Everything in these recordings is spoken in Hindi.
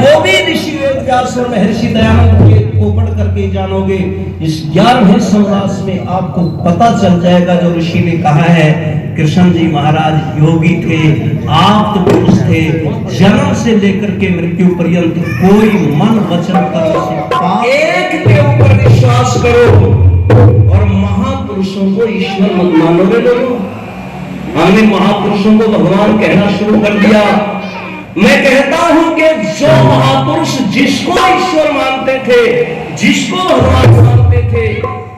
वो भी ऋषि वेदव्यास और महर्षि दयानंद के को पढ़ करके जानोगे। इस 11वें संवास में आपको पता चल जाएगा जो ऋषि ने कहा है। कृष्ण जी महाराज योगी थे, आप्त पुरुष थे, जन्म से लेकर के मृत्यु पर्यंत कोई मन वचन कर्म से एक के ऊपर विश्वास करो और महापुरुषों को ईश्वर मत मानोगे लोगों। हमने महापुरुषों को भगवान कहना शुरू कर दिया। मैं कहता हूं कि जो महापुरुष जिसको ईश्वर मानते थे, जिसको भगवान मानते थे,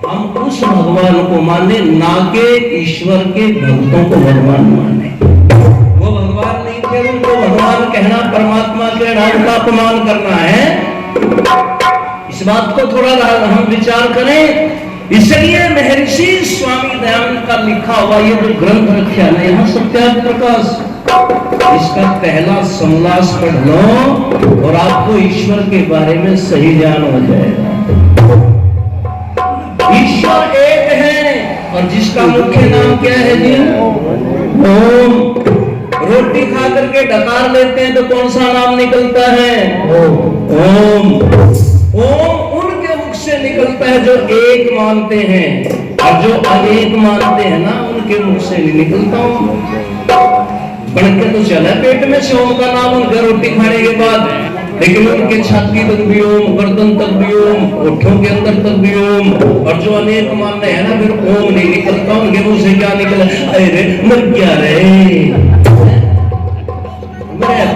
हम उस भगवान को माने, ना के ईश्वर के भक्तों को भगवान माने। वो भगवान नहीं थे, उनको भगवान कहना परमात्मा के नाम का अपमान करना है। इस बात को थोड़ा हम विचार करें। इसलिए महर्षि स्वामी दयानंद का लिखा हुआ ये जो ग्रंथ रखा है ना, यहाँ सत्याग्रह प्रकाश, इसका पहला समलास पढ़ लो और आपको ईश्वर के बारे में सही ज्ञान हो जाएगा। ईश्वर एक है और जिसका मुख्य नाम क्या है जी? ओम। रोटी खा करके डकार लेते हैं तो कौन सा नाम निकलता है? ओम। ओम उनके मुख से निकलता है जो एक मानते हैं, और जो अनेक मानते हैं ना उनके मुख से नहीं निकलता। बढ़ के तो चला पेट में से ओम का नाम उनका रोटी खाने के बाद, लेकिन उनके छाती तक भी ओम, गर्दन तक भी ओम, ओठों के अंदर तक भी ओम। और जो अनेक मानते हैं ना फिर ओम नहीं निकलता, उनके मुंह से क्या निकला? अरे मर क्या रहे,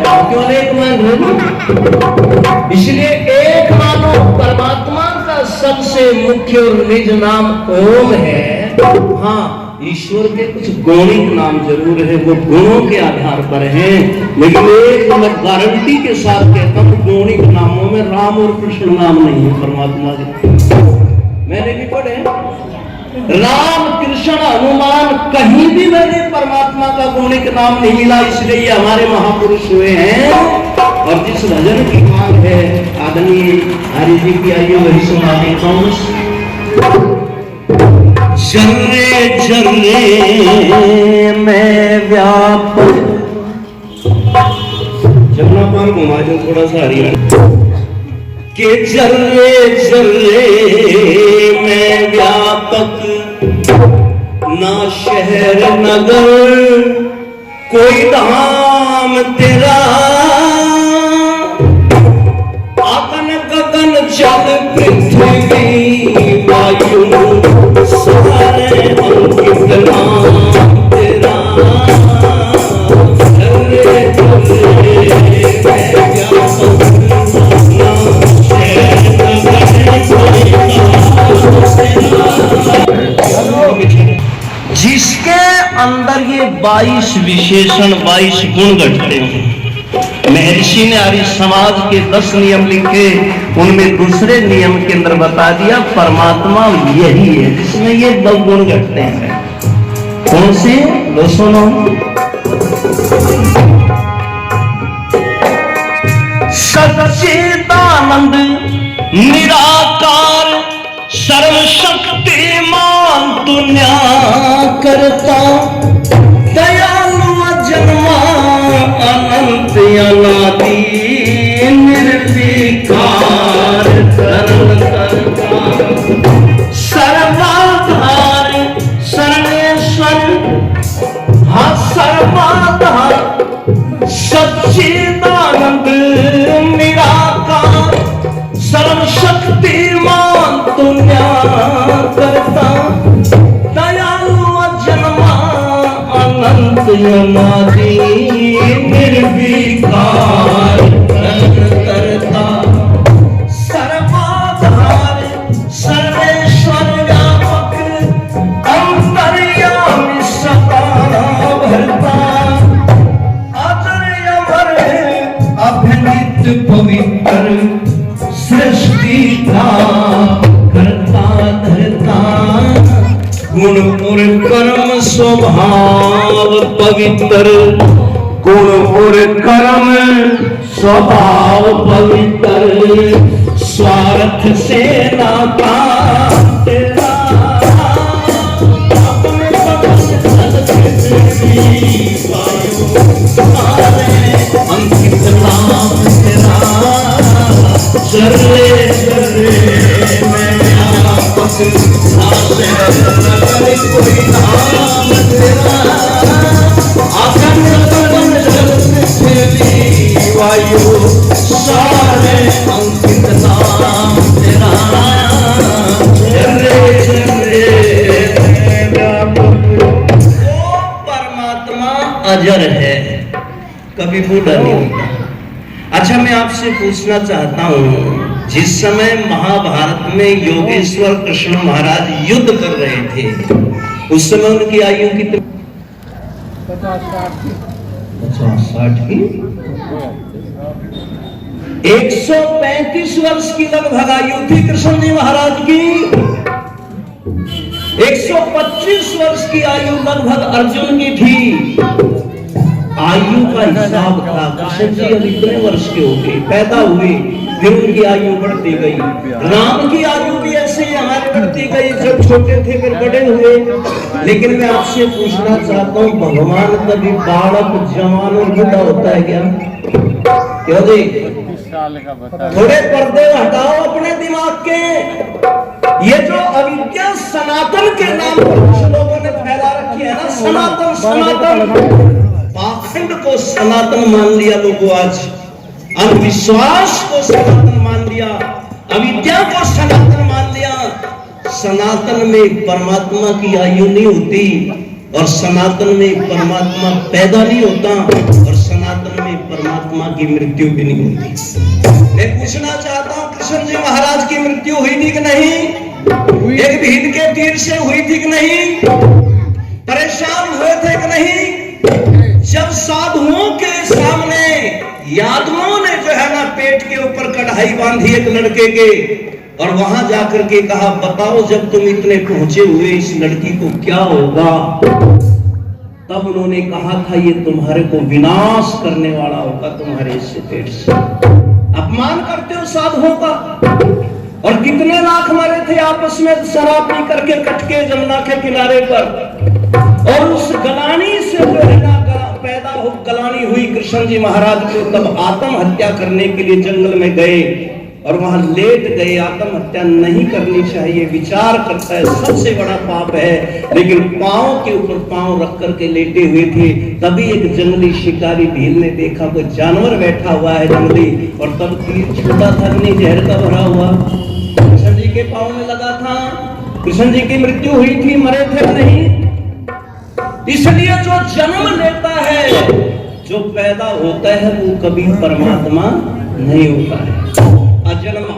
क्यों अनेक मान रहे? इसलिए एक मानो परमात्मा का सबसे मुख्य और निज नाम ओम है। हाँ, ईश्वर के कुछ गौणिक नाम जरूर है, वो गुणों के आधार पर हैं, लेकिन एक मैं गारंटी के साथ कहता हूं गौणिक नामों में राम और कृष्ण नाम नहीं है परमात्मा के। मैंने भी पढ़े राम कृष्ण हनुमान, कहीं भी मैंने परमात्मा का गौणिक नाम नहीं मिला। इसलिए ये हमारे महापुरुष हुए हैं। और जिस भजन की मांग है आदरणीय हरि जी की, आइए वही सुना देता हूं। जर्रे जर्रे में व्यापक, जमुना पार घुमा दो थोड़ा सा हरियाणा के। जर्रे जर्रे में व्यापक, ना शहर नगर कोई धाम तेरा। आकन गगन जल पृथ्वी वायु सारे अंकित नाम तेरा। जर्रे जर्रे में व्यापक, ना शहर नगर कोई जिसके अंदर ये 22 विशेषण 22 गुण घटते हैं। महर्षि ने आर्य समाज के 10 नियम लिखे, उनमें दूसरे नियम के अंदर बता दिया परमात्मा यही है जिसमें ये 2 गुण घटते हैं। कौन से? लो सुनो। सच्चिदानंद निराकार सर्वशक्तिमान तू न्याय करता, दयालु जन्मा अनंत अनादि निर्विकार शरण करता। सर्वाधार सर्वेश्वर, हाँ सर्वाधार सच्चिदानंद निराकार सर्वशक्तिमान तू न्याय करता, दयालु जन्मा अनंत अनादि निर्विकार करता। सर्वाधार सर्वेश्वर व्यापक अंतर्यामी सदा भरता, अजर अमर अभिनित पवित्र सृष्टि का करता धरता। गुण और कर्म स्वभाव पवित्र, गुण और कर्म स्वभाव पवित्र, स्वार्थ से नाता तेरा। अपने अंकित नाम तेरा। अजर है, कभी बूढ़ा नहीं होता। अच्छा, मैं आपसे पूछना चाहता हूं, जिस समय महाभारत में योगेश्वर कृष्ण महाराज युद्ध कर रहे थे, उस समय उनकी आयु कितनी? 50-60 की। 135 वर्ष की लगभग आयु थी कृष्ण जी महाराज की। 125 वर्ष की आयु लगभग अर्जुन की थी। आयु का हिसाब था, कृष्ण जी अब इतने वर्ष के हो गए, पैदा हुए, फिर उनकी आयु बढ़ती गई। राम की आयु भी ऐसे ही हमारी बढ़ती गई, जब छोटे थे फिर बड़े हुए। लेकिन मैं आपसे पूछना चाहता हूँ, भगवान कभी बालक, जवान और बूढ़ा होता है क्या? क्यों जी? थोड़े पर्दे हटाओ अपने दिमाग के। ये जो अविद्या सनातन के नाम पर कुछ लोगों ने फैला रखी है ना, सनातन सनातन, पाखंड को सनातन मान लिया लोगों, आज अंधविश्वास को सनातन मान लिया, अविद्या को सनातन मान लिया। सनातन में परमात्मा की आयु नहीं होती, और सनातन में परमात्मा पैदा नहीं होता, और सनातन में परमात्मा की मृत्यु भी नहीं होती। मैं पूछना चाहता हूं, कृष्ण जी महाराज की मृत्यु हुई थी कि नहीं? एक भीड़ के तीर से हुई थी कि नहीं? परेशान हुए थे कि नहीं? जब साधुओं के सामने यादवों ने जो है ना पेट के ऊपर कढ़ाई बांधी एक लड़के के, और वहां जाकर के कहा, बताओ जब तुम इतने पहुंचे हुए, इस लड़की को क्या होगा? तब उन्होंने कहा था, ये तुम्हारे को विनाश करने वाला होगा, तुम्हारे इस पेट से। अपमान करते हो साधुओं का। और कितने लाख मरे थे आपस में शराब पी करके कटके जमुना के किनारे पर। और उस गलानी से जो है ना पैदा हो, गलानी हुई कृष्ण जी महाराज को, तब आत्महत्या करने के लिए जंगल में गए और वहां लेट गए। आत्महत्या नहीं करनी चाहिए, विचार करता है सबसे बड़ा पाप है, लेकिन पांव के ऊपर पांव रख करके लेटे हुए थे। तभी एक जंगली शिकारी भील ने देखा कोई जानवर बैठा हुआ है जंगली, और तब तीर छूटा था, नहीं जहर का भरा हुआ, कृष्ण जी के पांव में लगा था। कृष्ण जी की मृत्यु हुई थी, मरे थे नहीं। इसलिए जो जन्म लेता है, जो पैदा होता है, वो कभी परमात्मा नहीं होता है, अजन्मा।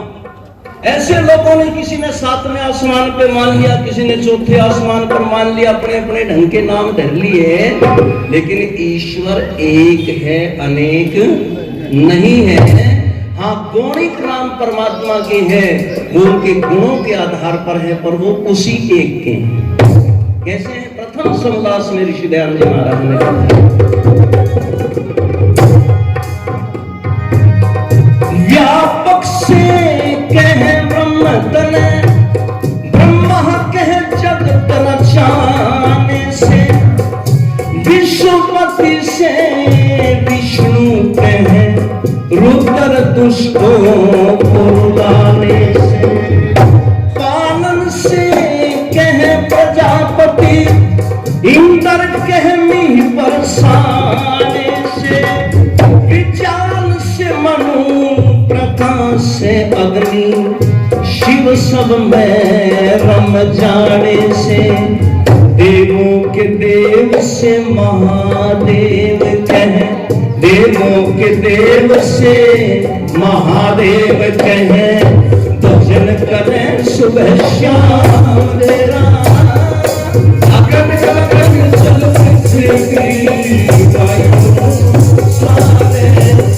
ऐसे लोगों ने, किसी ने 7वें आसमान पे मान लिया, किसी ने 4थे आसमान पर मान लिया, अपने अपने ढंग के नाम धर लिए, लेकिन ईश्वर एक है, अनेक नहीं है। हाँ, गौणिक नाम परमात्मा के हैं, वो उनके गुणों के आधार पर है, पर वो उसी एक के हैं। कैसे है? प्रथम समदास में ऋषि दयानंद जी महाराज ने कहा, व्यापक से कह ब्रह्म तन, ब्रह्म कह जगत रचाने से, विश्वपति से विष्णु कह रुद्र दुष्टों को रुलाने से, पालन से कह प्रजापति, इंद्र कह मी बरसाने से, विचार से मनु, प्रकाश से अग्नि, शिव सब में रम जाने से, देवों के देव से महादेव कह, देवों के देव से महादेव कहे, भजन करें सुबह शाम तेरा, अगन गगन जल पृथ्वी वायु सारे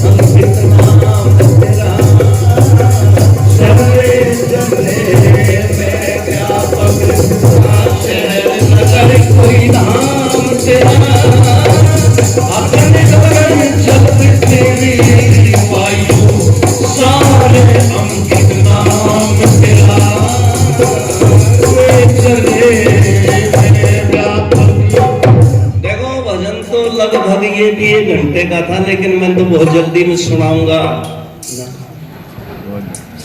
अंकित नाम तेरा, सबरे सबरे में व्यापक शहर नगर कोई नाम तेरा, अगन गगन जल पृथ्वी वायु सारे अंकित नाम तेरा, देखो भजन तो लगभग ये भी 1 घंटे का था, लेकिन मैं तो बहुत जल्दी में सुनाऊंगा।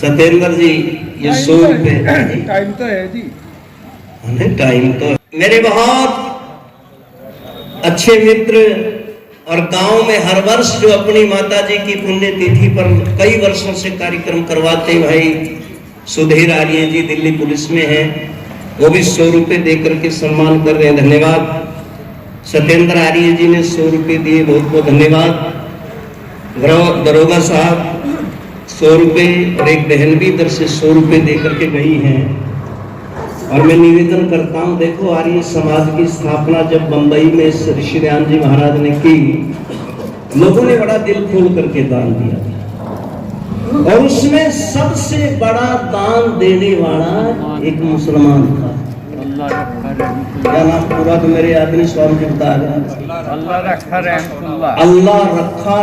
सत्येंद्र जी, ये 100 रुपए टाइम तो है जी, टाइम तो। मेरे बहुत अच्छे मित्र और गांव में हर वर्ष जो अपनी माता जी की पुण्यतिथि पर कई वर्षों से कार्यक्रम करवाते हैं, भाई सुधीर आर्य जी दिल्ली पुलिस में हैं, वो भी 100 रुपए देकर के सम्मान कर रहे हैं, धन्यवाद। सत्येंद्र आर्य जी ने 100 रुपये दिए, बहुत बहुत धन्यवाद। दरोगा साहब 100 रुपये, और एक बहन भी इधर से 100 रुपये दे करके गई हैं। और मैं निवेदन करता हूँ, देखो आर्य समाज की स्थापना जब बंबई में ऋषि दयानंद जी महाराज ने की, लोगों ने बड़ा दिल खोल करके दान दिया था, और उसमें सबसे बड़ा दान देने वाला एक मुसलमान था। क्या नाम पूरा तो मेरे आदमी स्वामी जी बता रहे, अल्लाह रखा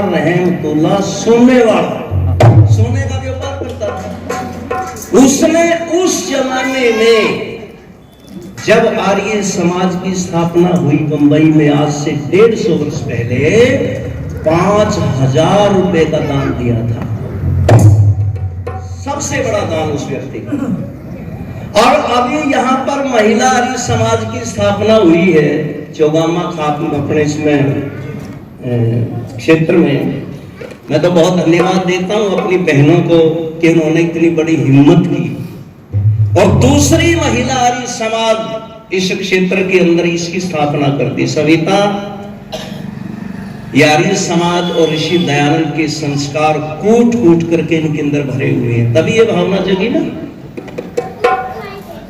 रहमतुल्लाह, सोने वाला, सोने का व्यापार करता था। उसने उस जमाने में जब आर्य समाज की स्थापना हुई बंबई में, आज से 150 वर्ष पहले 5000 रुपए का दान दिया था। सबसे बड़ा दान उस व्यक्ति का। और अभी यहाँ पर महिला आर्य समाज की स्थापना हुई है चौगामा खाप में, अपने इसमें क्षेत्र में। मैं तो बहुत धन्यवाद देता हूँ अपनी बहनों को कि उन्होंने इतनी बड़ी हिम्मत की। और दूसरी महिला आर्य समाज इस क्षेत्र के अंदर इसकी स्थापना कर दी, सविता। आर्य समाज और ऋषि दयानंद के संस्कार कूट कूट करके इनके अंदर भरे हुए हैं, तभी ये भावना जगी ना।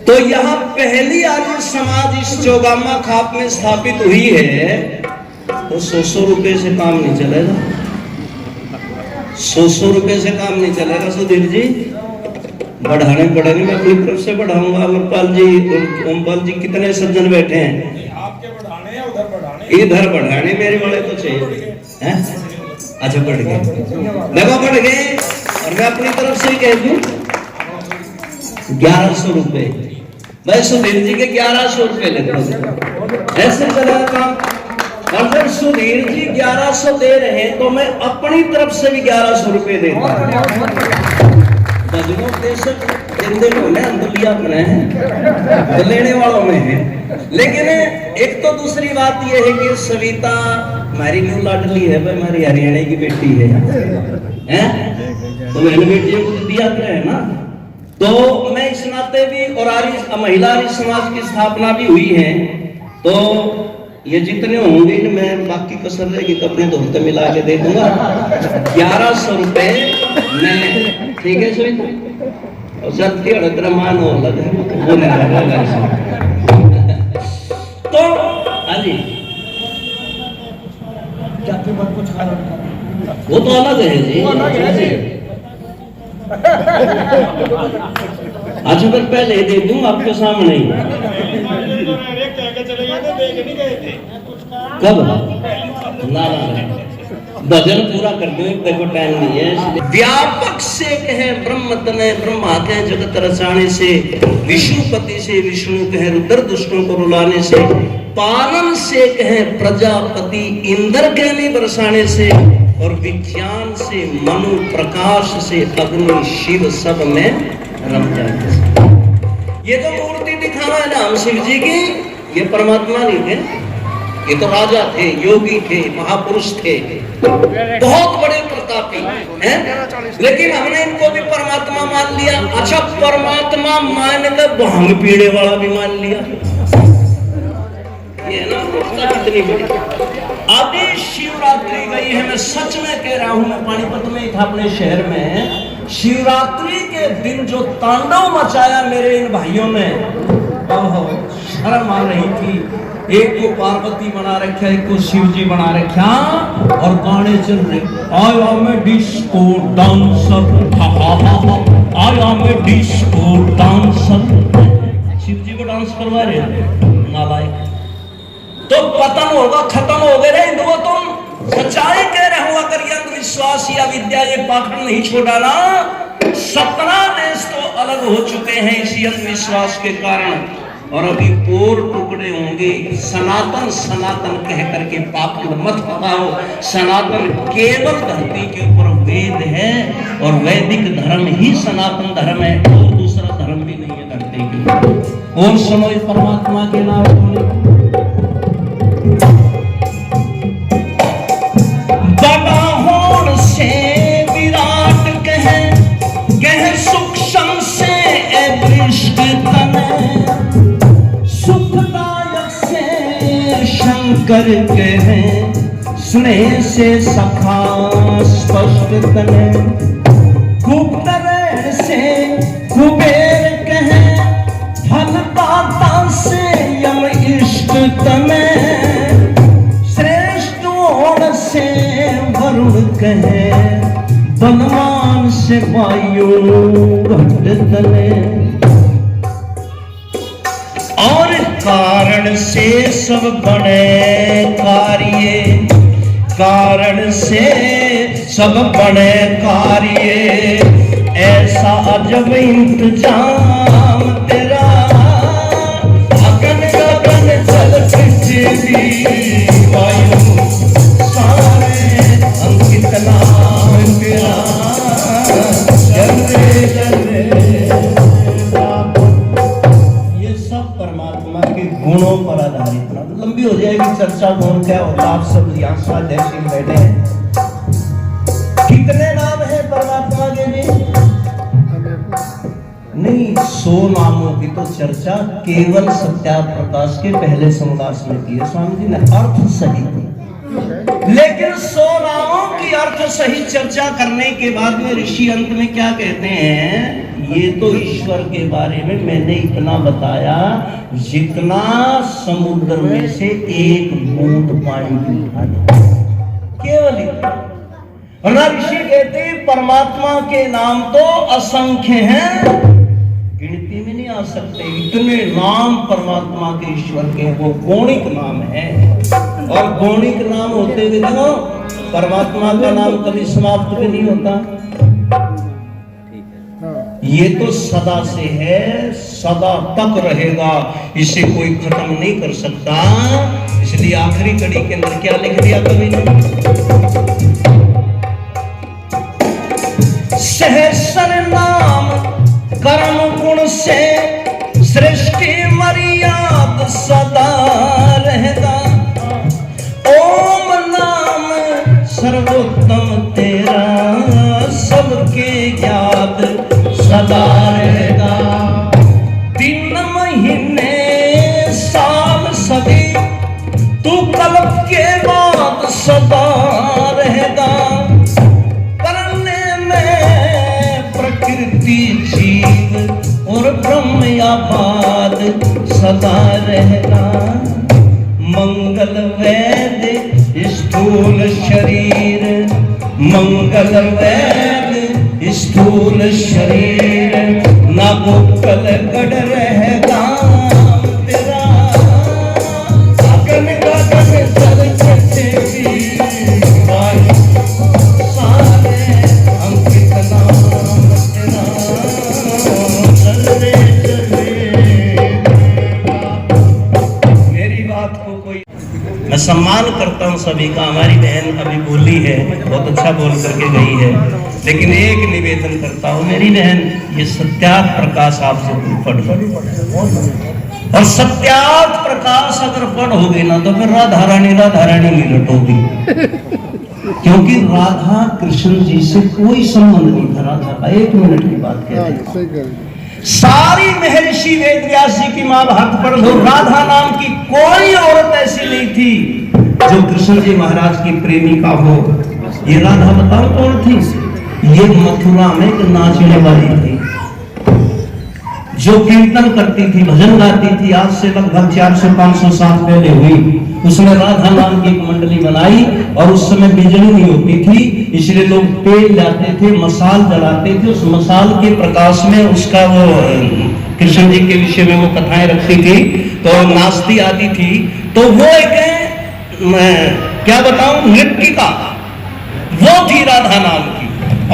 तो यहाँ पहली आर्य समाज इस चौगामा खाप में स्थापित हुई है, तो 100 रुपए से काम नहीं चलेगा, 100 रुपए से काम नहीं चलेगा। सुधीर जी बढ़ाने पड़ेंगे, मैं अपनी तरफ से बढ़ाऊंगा। अमरपाल जी, ओमपाल जी, कितने सज्जन बैठे हैं? आपके बढ़ाने या उधर बढ़ाने? इधर बढ़ाने, मेरे वाले तो चाहिए हैं। अच्छा बढ़ गए, देखो बढ़ गए। और मैं अपनी तरफ से कह दूं 1100 रुपए, मैं सुधीर जी के 1100 रुपए लेता हूँ, ऐसे चलेगा काम। और जब सुधीर जी 1100 दे रहे हैं तो मैं अपनी तरफ से भी 1100 रुपए देता हूँ। तो लेने वालों में है। लेकिन एक तो दूसरी बात यह है कि सविता हमारी न्यू लाडली है भाई, हमारी हरियाणा की बेटी है, तो मैंने बेटियों को दिया है ना। तो मैं इस नाते भी, और आर्य महिला आर्य समाज की स्थापना भी हुई है, तो ये जितने होंगे मैं बाकी कसर रहेगी तो अपने दोस्त मिला के दे दूंगा। 1100 रुपए मैं, ठीक है सुनिए, और सत्य और मान हो अलग है, वो नहीं लगा। तो अली वो तो अलग है जी, अच्छा फिर पहले दे दूं आपके सामने ही। कब? ना भजन पूरा कर दो, देखो टाइम नहीं है। व्यापक से कहे ब्रह्म तने ब्रह्मा कहे जगत रचाने से, विष्णुपति से विष्णु कहे रुद्र दुष्टों को रुलाने से, पालन से कहे प्रजापति इंद्र कहने बरसाने से, और विज्ञान से मनु प्रकाश से अग्नि शिव सब में रम जाने से। ये तो मूर्ति दिखाना है ना हम शिव जी की, ये परमात्मा नहीं थे, ये तो राजा थे, योगी थे, महापुरुष थे, बहुत बड़े प्रतापी हैं। लेकिन हमने इनको भी परमात्मा मान लिया। अच्छा परमात्मा मान कर भांग पीने वाला भी मान लिया, ये ना कितनी बड़ी। अभी शिवरात्रि गई है, मैं सच में कह रहा हूं, मैं पानीपत में ही था अपने शहर में। शिवरात्रि के दिन जो तांडव मचाया मेरे इन भाइयों ने, शर्म आ रही थी। एक को पार्वती बना रखा, एक को शिव जी बना रखा, और गाने चल रहे, I am a disco dancer, I am a disco dancer. Shiv ji को डांस करवा रहे नालायक। तो पतन होगा, खत्म हो गए रे हिंदुओं, तुम सच्चाई कह रहे हो। अगर ये अंधविश्वास या विद्या ये पाखंड नहीं छोड़ा ना, 17 देश तो अलग हो चुके हैं इसी अंधविश्वास के कारण, और अभी और टुकड़े होंगे। सनातन सनातन कह करके पाखंड मत बताओ। सनातन केवल धरती के ऊपर वेद है, और वैदिक धर्म ही सनातन धर्म है, और दूसरा धर्म भी नहीं है धरती के ऊपर। और समय परमात्मा के नाम बड़ा होड़ से विराट कहे, कहे सूक्ष्म से दृष्ट तने, सुखदायक से शंकर कहे स्नेह से सखा स्पष्ट तने, कुबेर से कुबेर कहे फल दाता से यम इष्ट तने, श्रेष्ठ ओण से वरुण कहे बलवान से वायु घट तने, और कारण से सब बड़े कार्य, कारण से सब बड़े कार्य, ऐसा अजब इंतजाम तेरा, अगन गगन जल पृथ्वी वायु सारे अंकित नाम तेरा, जल रे परमात्मा के गुणों पर आधारित ना। लंबी हो जाएगी चर्चा, गुण क्या होता, आप सब यहाँ स्वाध्यायशील बैठे हैं। कितने नाम है परमात्मा के जी? नहीं, 100 नामों की तो चर्चा केवल सत्याप्रकाश के पहले संवास में की है। स्वामी जी ने अर्थ सही की, लेकिन 100 नामों की अर्थ सही चर्चा करने के बाद में ऋषि अंत में क्या कहते हैं, ये तो ईश्वर के बारे में मैंने इतना बताया जितना समुद्र में से एक बूंद पानी की उठा दे, केवल इतना। ऋषि कहते परमात्मा के नाम तो असंख्य हैं, गिनती में नहीं आ सकते, इतने नाम परमात्मा के ईश्वर के, वो गौणिक नाम है। और गौणिक नाम होते हुए देखो परमात्मा का नाम कभी समाप्त भी नहीं होता। ये तो सदा से है, सदा तक रहेगा, इसे कोई खत्म नहीं कर सकता। इसलिए आखिरी कड़ी के अंदर क्या लिख दिया कवि ने, सहस्र नाम कर्म गुण से सृष्टि मर्याद सदा रहेगा, ओम नाम सर्वोत्तम तेरा सबके याद सदा रहेगा। दिन महीने साल सदी तू कल्प के बाद सदा रहेगा, करने में प्रकृति जीव और ब्रह्म आबाद सदा रहेगा। मंगल वेद स्थूल शरीर, मंगल वेद स्थूल शरीर, ना गोकल गढ़ रहेगा तेरा, अगन गगन जल पृथ्वी वायु सारे अंकित नाम तेरा, चले मेरी बात को कोई, मैं सम्मान करता हूँ सभी का। हमारी बहन अभी बोली है, बहुत अच्छा बोल करके गई है, लेकिन एक निवेदन करता हूँ मेरी बहन, ये सत्यार्थ प्रकाश आपसे पढ़, और सत्यार्थ प्रकाश अगर पढ़ोगे ना तो फिर राधा रानी नहीं लटोगी, क्योंकि राधा कृष्ण जी से कोई संबंध नहीं था। राधा का 1 मिनट की बात कहते हैं, सारी महर्षि वेद व्यास जी की महाभारत पढ़ लो, राधा नाम की कोई औरत ऐसी नहीं थी जो कृष्ण जी महाराज की प्रेमिका हो। ये राधा बताओ कौन थी? ये मथुरा में एक नाचने वाली थी, जो कीर्तन करती थी, भजन गाती थी, आज से लगभग 400-500 साल पहले हुई। उसने राधा नाम की एक मंडली बनाई, और उस समय बिजली नहीं होती थी, इसलिए लोग तेल लाते थे, मसाल जलाते थे, उस मसाल के प्रकाश में उसका वो कृष्ण जी के विषय में वो कथाएं रखती थी, तो नाचती आती थी। तो वो एक क्या बताऊं, नृत्यिका वो थी राधा नाम की।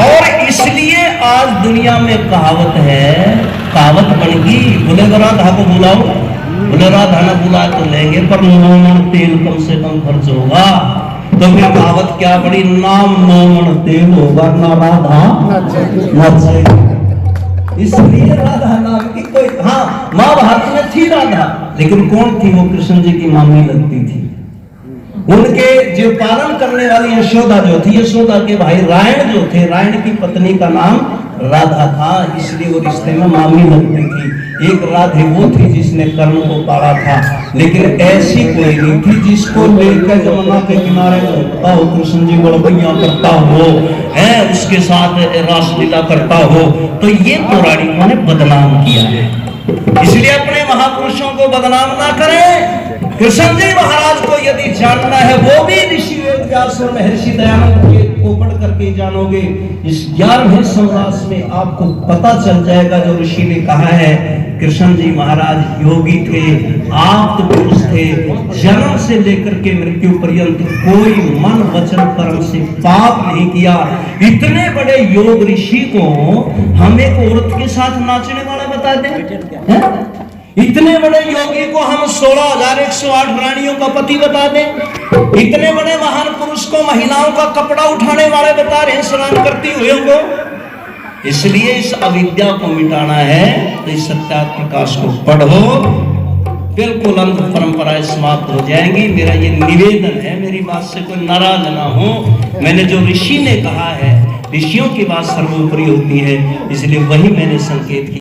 और इसलिए आज दुनिया में कहावत है, कहावत बन गई, बोले राधा को बुलाओ, बोले राधा ना बुला तो लेंगे पर 9 मन तेल कम से कम खर्च होगा। तो फिर कहावत क्या पड़ी, नाम 9 मन तेल होगा, ना राधा नाचेगी। इसलिए राधा नाम की कोई, हाँ महाभारत में थी राधा, लेकिन कौन थी वो? कृष्ण जी की मामी लगती थी। उनके जो पालन करने वाली यशोदा जो थी, यशोदा के भाई रायण जो थे, रायण की पत्नी का नाम राधा था, इसलिए वो रिश्ते में मामी लगती थी। एक राधे वो थी जिसने कर्ण को पाला था, लेकिन ऐसी कोई नहीं थी जिसको लेकर जमुना के किनारे घूमता हो, कृष्ण जी बड़बैया करता हो, है उसके साथ रासलीला करता हो। तो ये पौराणिकों ने बदनाम किया है, इसलिए अपने महापुरुषों को बदनाम ना करें। कृष्ण जी महाराज को यदि जानना है, वो भी ऋषि वेदव्यास और महर्षि दयानंद को पढ़ करके जानोगे। इस 11वें संवरास में आपको पता चल जाएगा जो ऋषि ने कहा है। कृष्ण जी महाराज योगी थे, आप्त पुरुष थे, जन्म से लेकर के मृत्यु पर्यंत कोई मन वचन कर्म से पाप नहीं किया। इतने बड़े योग ऋषि को हम एक औरत के साथ नाचने वाला बता दें? इतने बड़े योगी को हम 16,108 रानियों का पति बता दें? इतने बड़े महान पुरुष को महिलाओं का कपड़ा उठाने वाले बता रहे हैं स्नान करती हुए को। इसलिए इस अविद्या को मिटाना है तो इस सत्यार्थ प्रकाश को पढ़ो, बिल्कुल अंध परंपराएं समाप्त हो जाएंगी। मेरा ये निवेदन है, मेरी बात से कोई नाराज ना हो। मैंने जो ऋषि ने कहा है, ऋषियों की बात सर्वोपरि होती है, इसलिए वही मैंने संकेत किया।